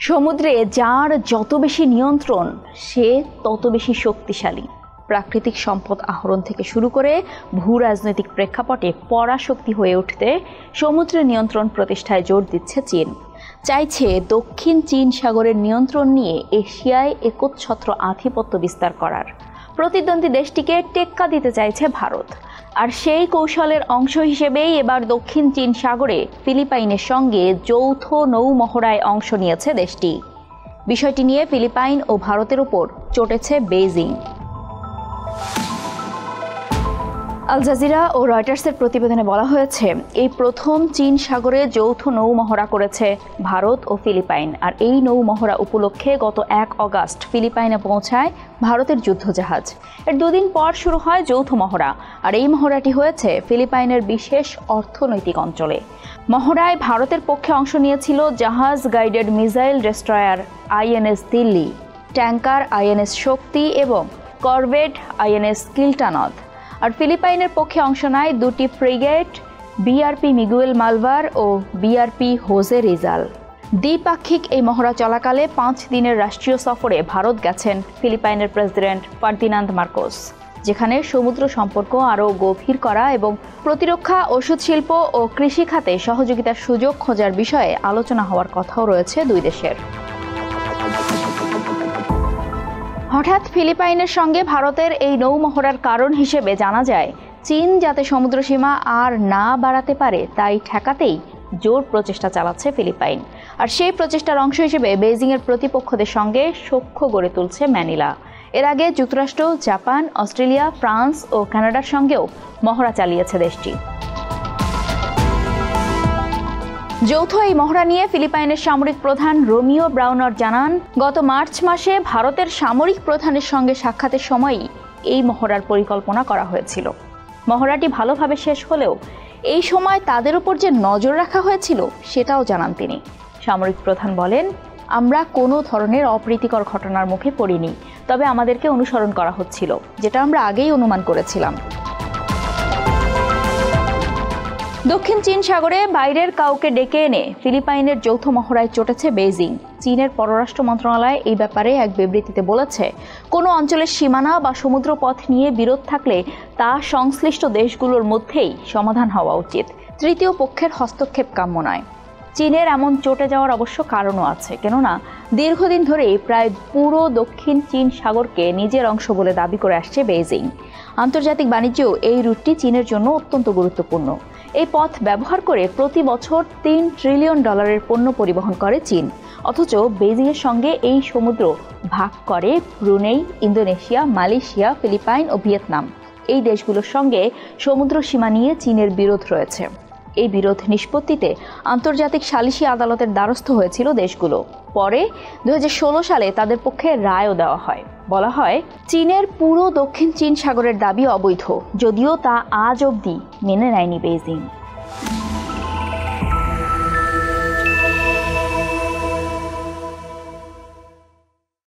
সমুদ্রে যার যত বেশি নিয়ন্ত্রণ সে তত বেশি শক্তিশালী। প্রাকৃতিক সম্পদ আহরণ থেকে শুরু করে ভূ রাজনৈতিক প্রেক্ষাপটে পরাশক্তি হয়ে উঠতে সমুদ্রের নিয়ন্ত্রণ প্রতিষ্ঠায় জোর দিচ্ছে চীন। চাইছে দক্ষিণ চীন সাগরের নিয়ন্ত্রণ নিয়ে এশিয়ায় একচ্ছত্র আধিপত্য বিস্তার করার। প্রতিদ্বন্দ্বী দেশটিকে টেক্কা দিতে চাইছে ভারত। আর সেই কৌশলের অংশ হিসেবেই এবার দক্ষিণ চীন সাগরে ফিলিপাইনের সঙ্গে যৌথ নৌ মহড়ায় অংশ নিয়েছে দেশটি। বিষয়টি নিয়ে ফিলিপাইন ও ভারতের উপর চটেছে বেইজিং। আল জাজিরা ও রয়টার্সের প্রতিবেদনে বলা হয়েছে, এই প্রথম চীন সাগরে যৌথ নৌ মহড়া করেছে ভারত ও ফিলিপাইন। আর এই নৌ মহড়া উপলক্ষে গত 1 অগাস্ট ফিলিপাইনে পৌঁছায় ভারতের যুদ্ধজাহাজ। এর 2 দিন পর শুরু হয় যৌথ মহড়া। আর এই মহড়াটি হয়েছে ফিলিপাইনের বিশেষ অর্থনৈতিক অঞ্চলে। মহড়ায় ভারতের পক্ষে অংশ নিয়েছিল জাহাজ guided missile destroyer INS Delhi, tanker INS Shakti এবং করভেট আইএনএস কিল্টানদ। আর ফিলিপাইনের পক্ষে অংশ নেয় 2টি ফ্রিগেট, বিআরপি মিগুয়েল মালভার ও বিআরপি হোজে রিজাল। দ্বিপাক্ষিক এই মহড়া চলাকালে 5 দিনের রাষ্ট্রীয় সফরে ভারত গেছেন ফিলিপাইনের প্রেসিডেন্ট ফার্দিনান্দ মার্কোস, যেখানে সমুদ্র সম্পর্ক আরও গভীর করা এবং প্রতিরক্ষা, ওষুধ শিল্প ও কৃষি খাতে সহযোগিতার সুযোগ খোঁজার বিষয়ে আলোচনা হওয়ার কথাও রয়েছে দুই দেশের। হঠাৎ ফিলিপাইনের সঙ্গে ভারতের এই নৌ মহড়ার কারণ হিসেবে জানা যায়, চীন যাতে সমুদ্রসীমা আর না বাড়াতে পারে তাই ঠেকাতেই জোর প্রচেষ্টা চালাচ্ছে ফিলিপাইন। আর সেই প্রচেষ্টার অংশ হিসেবে বেইজিংয়ের প্রতিপক্ষদের সঙ্গে সখ্য গড়ে তুলছে ম্যানিলা। এর আগে যুক্তরাষ্ট্র, জাপান, অস্ট্রেলিয়া, ফ্রান্স ও কানাডার সঙ্গেও মহড়া চালিয়েছে দেশটি। যৌথ এই মহড়া নিয়ে ফিলিপাইনের সামরিক প্রধান রোমিও ব্রাউনার জানান, গত মার্চ মাসে ভারতের সামরিক প্রধানের সঙ্গে সাক্ষাতের সময়ই এই মহড়ার পরিকল্পনা করা হয়েছিল। মহড়াটি ভালোভাবে শেষ হলেও এই সময় তাদের উপর যে নজর রাখা হয়েছিল সেটাও জানান তিনি। সামরিক প্রধান বলেন, আমরা কোনো ধরনের অপ্রীতিকর ঘটনার মুখে পড়িনি, তবে আমাদেরকে অনুসরণ করা হচ্ছিল, যেটা আমরা আগেই অনুমান করেছিলাম। দক্ষিণ চীন সাগরে বাইরের কাউকে ডেকে এনে ফিলিপাইনের যৌথ মহড়ায় চটেছে বেইজিং। চীনের পররাষ্ট্র মন্ত্রণালয় এই ব্যাপারে এক বিবৃতিতে বলেছে, কোনো অঞ্চলের সীমানা বা সমুদ্রপথ নিয়ে বিরোধ থাকলে তা সংশ্লিষ্ট দেশগুলোর মধ্যেই সমাধান হওয়া উচিত। তৃতীয় পক্ষের হস্তক্ষেপ কাম্য নয়। চীনের এমন চটে যাওয়ার অবশ্য কারণও আছে, কেননা দীর্ঘদিন ধরেই প্রায় পুরো দক্ষিণ চীন সাগরকে নিজের অংশ বলে দাবি করে আসছে বেইজিং। আন্তর্জাতিক বাণিজ্যেও এই রুটটি চীনের জন্য অত্যন্ত গুরুত্বপূর্ণ। এই পথ ব্যবহার করে প্রতি বছর $3 ট্রিলিয়ন পণ্য পরিবহন করে চীন। অথচ বেইজিংয়ের সঙ্গে এই সমুদ্র ভাগ করে ব্রুনেই, ইন্দোনেশিয়া, মালয়েশিয়া, ফিলিপাইন ও ভিয়েতনাম। এই দেশগুলোর সঙ্গে সমুদ্র সীমা নিয়ে চীনের বিরোধ রয়েছে। এই বিরোধ নিষ্পত্তিতে আন্তর্জাতিক সালিসি আদালতের দ্বারস্থ হয়েছিল দেশগুলো। পরে 2016 সালে তাদের পক্ষে রায়ও দেওয়া হয়। বলা হয়, চীনের পুরো দক্ষিণ চীন সাগরের দাবি অবৈধ, যদিও তা আজ অবধি মেনে নেয়নি বেইজিং।